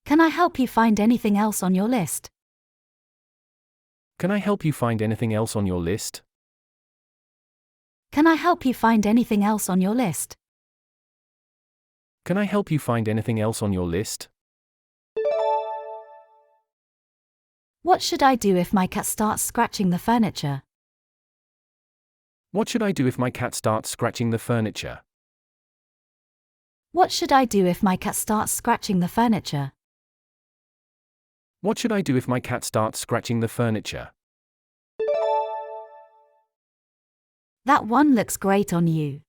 Can I help you find anything else on your list? Can I help you find anything else on your list? Can I help you find anything else on your list? Can I help you find anything else on your list? What should I do if my cat starts scratching the furniture? What should I do if my cat starts scratching the furniture? What should I do if my cat starts scratching the furniture? What should I do if my cat starts scratching the furniture? That one looks great on you.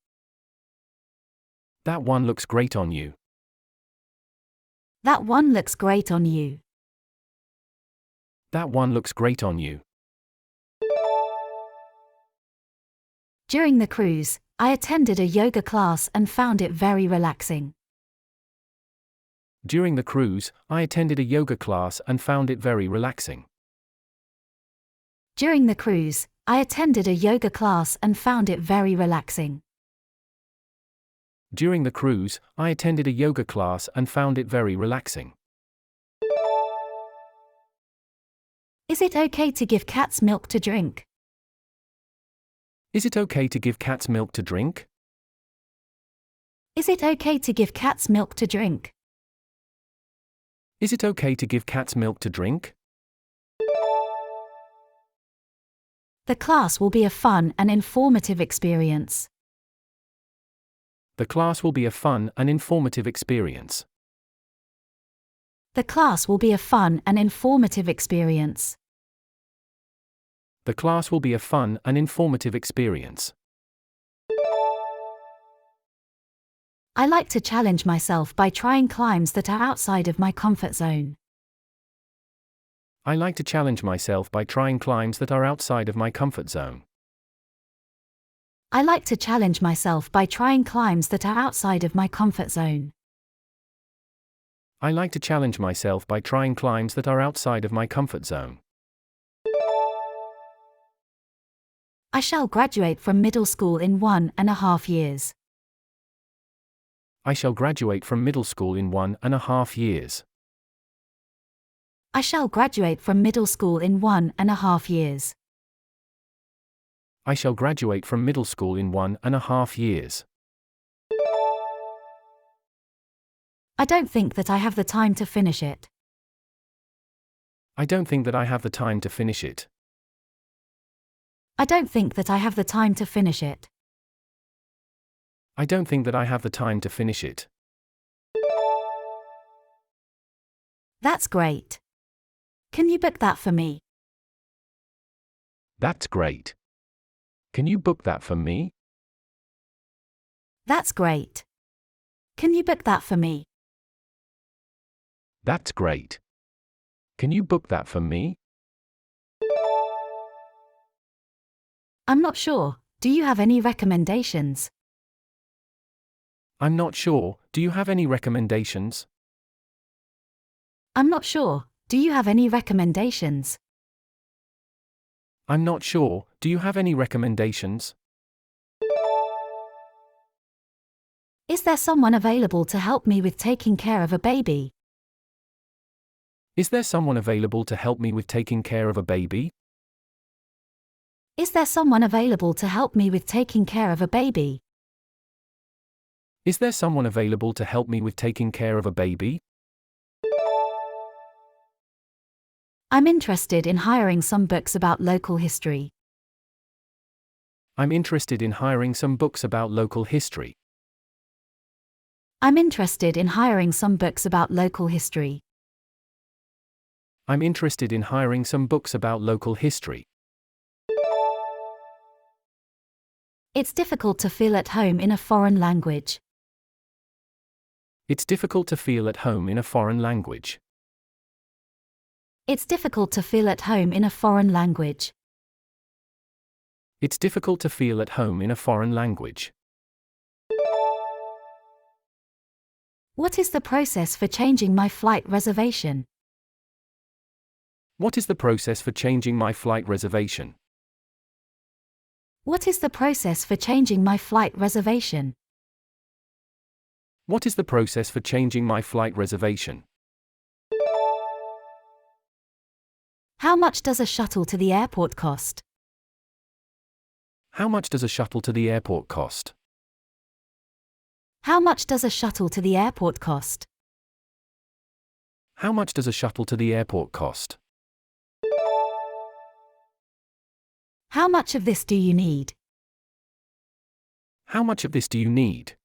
That one looks great on you. That one looks great on you. That one looks great on you. During the cruise, I attended a yoga class and found it very relaxing. During the cruise, I attended a yoga class and found it very relaxing. During the cruise, I attended a yoga class and found it very relaxing. During the cruise, I attended a yoga class and found it very relaxing. Is it okay to give cats milk to drink? Is it okay to give cats milk to drink? Is it okay to give cats milk to drink? Is it okay to give cats milk to drink? The class will be a fun and informative experience. The class will be a fun and informative experience. The class will be a fun and informative experience. The class will be a fun and informative experience. I like to challenge myself by trying climbs that are outside of my comfort zone. I like to challenge myself by trying climbs that are outside of my comfort zone. I like to challenge myself by trying climbs that are outside of my comfort zone. I like to challenge myself by trying climbs that are outside of my comfort zone. I shall graduate from middle school in 1.5 years. I shall graduate from middle school in 1.5 years. I shall graduate from middle school in 1.5 years. I shall graduate from middle school in 1.5 years. I don't think that I have the time to finish it. I don't think that I have the time to finish it. I don't think that I have the time to finish it. I don't think that I have the time to finish it. That's great. Can you book that for me? That's great. Can you book that for me? That's great. Can you book that for me? That's great. Can you book that for me? I'm not sure. Do you have any recommendations? I'm not sure. Do you have any recommendations? I'm not sure. Do you have any recommendations? I'm not sure. Do you have any recommendations? Is there someone available to help me with taking care of a baby? Is there someone available to help me with taking care of a baby? Is there someone available to help me with taking care of a baby? Is there someone available to help me with taking care of a baby? I'm interested in hiring some books about local history. I'm interested in hiring some books about local history. I'm interested in hiring some books about local history. I'm interested in hiring some books about local history. It's difficult to feel at home in a foreign language. It's difficult to feel at home in a foreign language. It's difficult to feel at home in a foreign language. It's difficult to feel at home in a foreign language. What is the process for changing my flight reservation? What is the process for changing my flight reservation? What is the process for changing my flight reservation? What is the process for changing my flight reservation? How much does a shuttle to the airport cost? How much does a shuttle to the airport cost? How much does a shuttle to the airport cost? How much does a shuttle to the airport cost? How much of this do you need? How much of this do you need?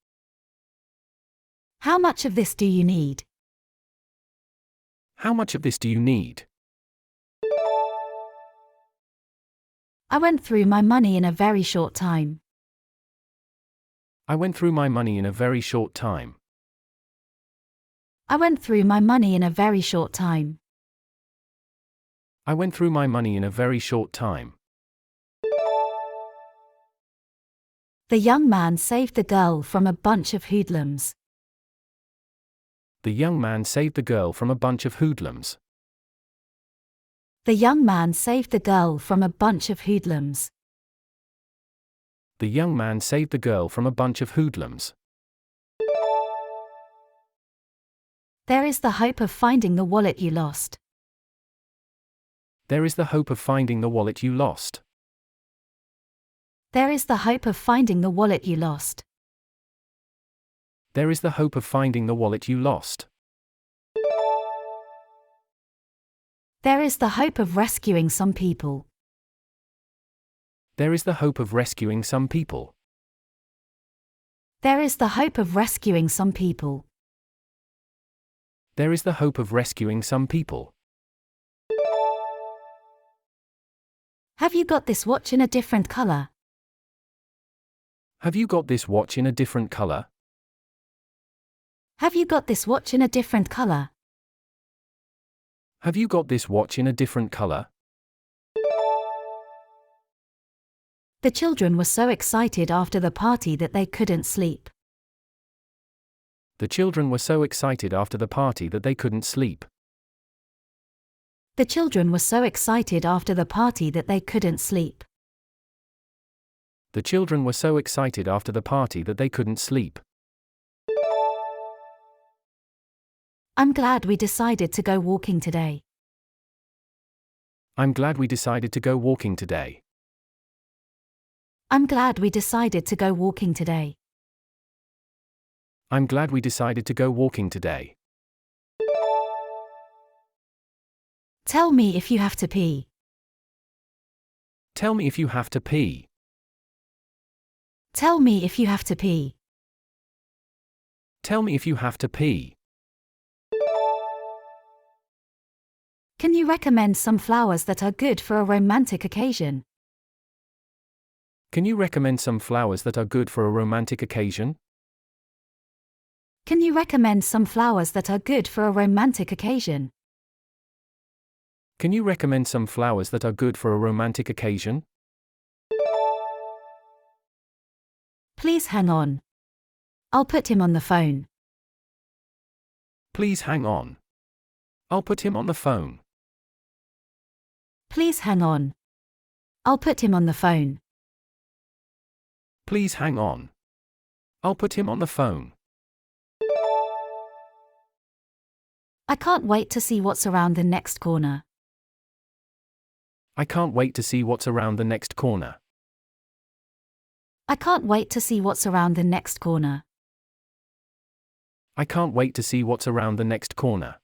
How much of this do you need? How much of this do you need? I went through my money in a very short time. I went through my money in a very short time. I went through my money in a very short time. I went through my money in a very short time. The young man saved the girl from a bunch of hoodlums. The young man saved the girl from a bunch of hoodlums. The young man saved the girl from a bunch of hoodlums. The young man saved the girl from a bunch of hoodlums. There is the hope of finding the wallet you lost. There is the hope of finding the wallet you lost. There is the hope of finding the wallet you lost. There is the hope of finding the wallet you lost. There is the hope of rescuing some people. There is the hope of rescuing some people. There is the hope of rescuing some people. There is the hope of rescuing some people. Have you got this watch in a different color? Have you got this watch in a different color? Have you got this watch in a different color? Have you got this watch in a different color? The children were so excited after the party that they couldn't sleep. The children were so excited after the party that they couldn't sleep. The children were so excited after the party that they couldn't sleep. The children were so excited after the party that they couldn't sleep. I'm glad we decided to go walking today. I'm glad we decided to go walking today. I'm glad we decided to go walking today. I'm glad we decided to go walking today. Tell me if you have to pee. Tell me if you have to pee. Tell me if you have to pee. Tell me if you have to pee. Can you recommend some flowers that are good for a romantic occasion? Can you recommend some flowers that are good for a romantic occasion? Can you recommend some flowers that are good for a romantic occasion? Can you recommend some flowers that are good for a romantic occasion? Please hang on. I'll put him on the phone. Please hang on. I'll put him on the phone. Please hang on. I'll put him on the phone. Please hang on. I'll put him on the phone. I can't wait to see what's around the next corner. I can't wait to see what's around the next corner. I can't wait to see what's around the next corner. I can't wait to see what's around the next corner.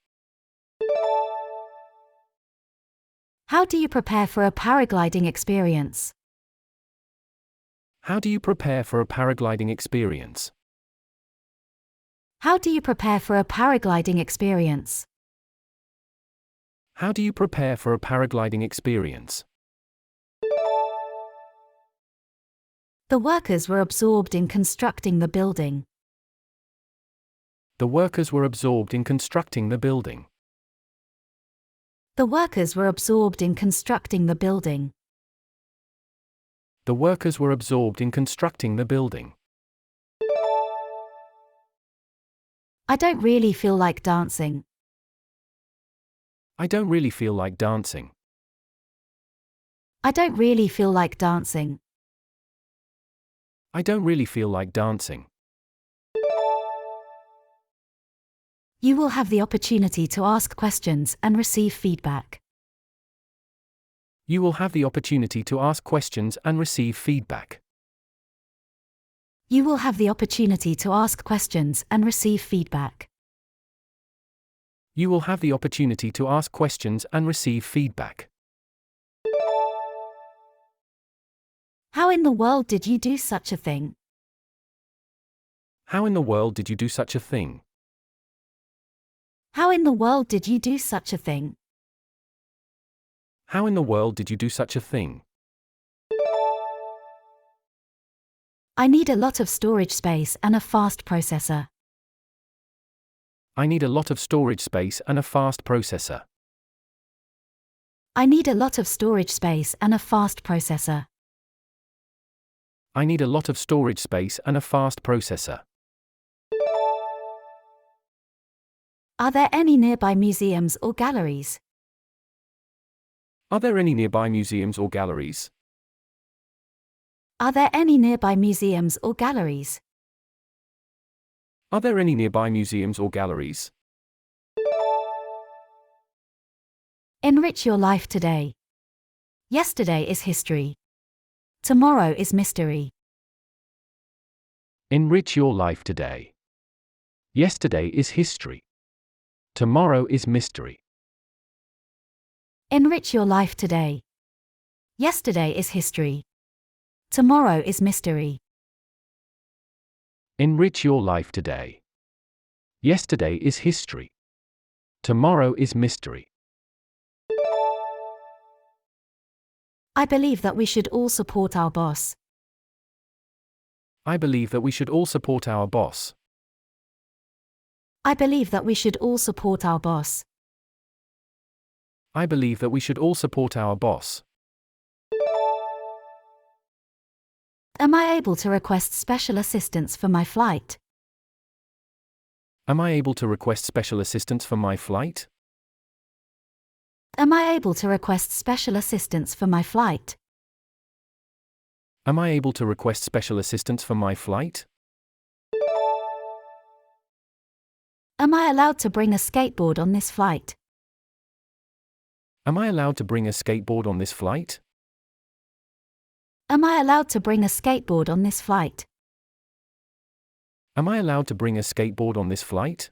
How do you prepare for a paragliding experience? How do you prepare for a paragliding experience? How do you prepare for a paragliding experience? How do you prepare for a paragliding experience? The workers were absorbed in constructing the building. The workers were absorbed in constructing the building. The workers were absorbed in constructing the building. The workers were absorbed in constructing the building. I don't really feel like dancing. I don't really feel like dancing. I don't really feel like dancing. I don't really feel like dancing. You will have the opportunity to ask questions and receive feedback. You will have the opportunity to ask questions and receive feedback. You will have the opportunity to ask questions and receive feedback. You will have the opportunity to ask questions and receive feedback. How in the world did you do such a thing? How in the world did you do such a thing? How in the world did you do such a thing? How in the world did you do such a thing? I need a lot of storage space and a fast processor. I need a lot of storage space and a fast processor. I need a lot of storage space and a fast processor. I need a lot of storage space and a fast processor. Are there any nearby museums or galleries? Are there any nearby museums or galleries? Are there any nearby museums or galleries? Are there any nearby museums or galleries? Enrich your life today. Yesterday is history. Tomorrow is mystery. Enrich your life today. Yesterday is history. Tomorrow is mystery. Enrich your life today. Yesterday is history. Tomorrow is mystery. Enrich your life today. Yesterday is history. Tomorrow is mystery. I believe that we should all support our boss. I believe that we should all support our boss. I believe that we should all support our boss. I believe that we should all support our boss. Am I able to request special assistance for my flight? Am I able to request special assistance for my flight? Am I able to request special assistance for my flight? Am I able to request special assistance for my flight? Am I allowed to bring a skateboard on this flight? Am I allowed to bring a skateboard on this flight? Am I allowed to bring a skateboard on this flight? Am I allowed to bring a skateboard on this flight?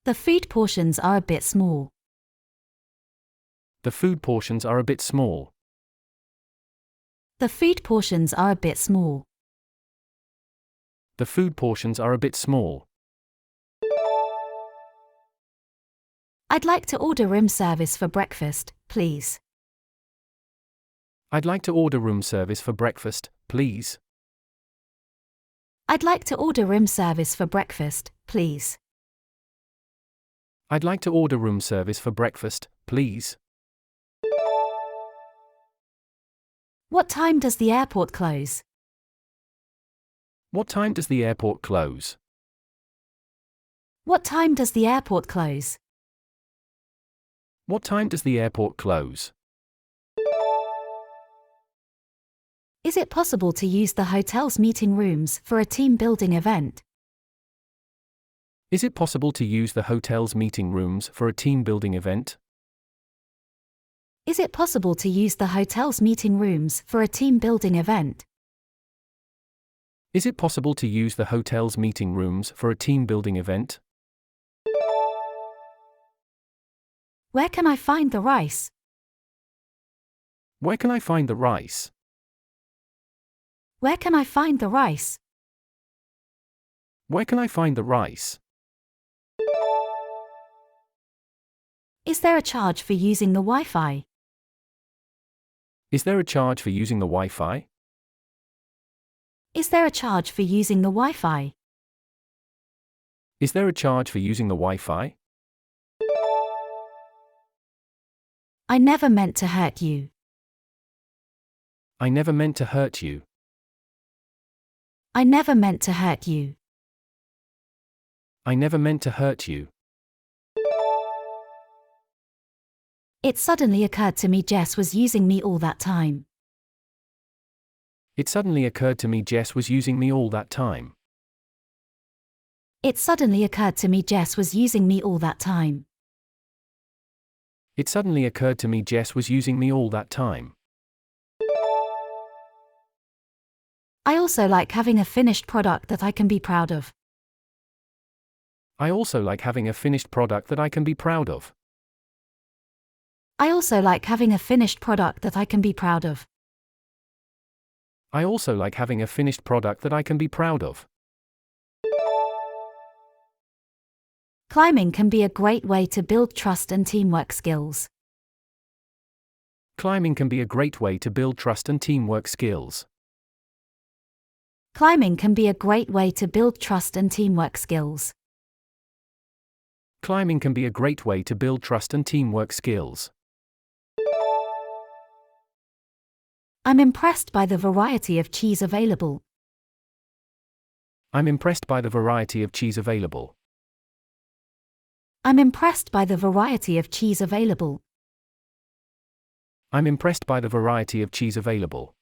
The food portions are a bit small. The food portions are a bit small. The food portions are a bit small. The food portions are a bit small. I'd like to order room service for breakfast, please. I'd like to order room service for breakfast, please. I'd like to order room service for breakfast, please. I'd like to order room service for breakfast, please. What time does the airport close? What time does the airport close? What time does the airport close? What time does the airport close? Is it possible to use the hotel's meeting rooms for a team building event? Is it possible to use the hotel's meeting rooms for a team building event? Is it possible to use the hotel's meeting rooms for a team building event? Is it possible to use the hotel's meeting rooms for a team building event? Where can I find the rice? Where can I find the rice? Where can I find the rice? Where can I find the rice? Is there a charge for using the Wi-Fi? Is there a charge for using the Wi-Fi? Is there a charge for using the Wi-Fi? Is there a charge for using the Wi-Fi? I never meant to hurt you. I never meant to hurt you. I never meant to hurt you. I never meant to hurt you. It suddenly occurred to me Jess was using me all that time. It suddenly occurred to me Jess was using me all that time. It suddenly occurred to me Jess was using me all that time. It suddenly occurred to me Jess was using me all that time. I also like having a finished product that I can be proud of. I also like having a finished product that I can be proud of. I also like having a finished product that I can be proud of. I also like having a finished product that I can be proud of. Climbing can be a great way to build trust and teamwork skills. Climbing can be a great way to build trust and teamwork skills. Climbing can be a great way to build trust and teamwork skills. Climbing can be a great way to build trust and teamwork skills. I'm impressed by the variety of cheese available. I'm impressed by the variety of cheese available. I'm impressed by the variety of cheese available. I'm impressed by the variety of cheese available.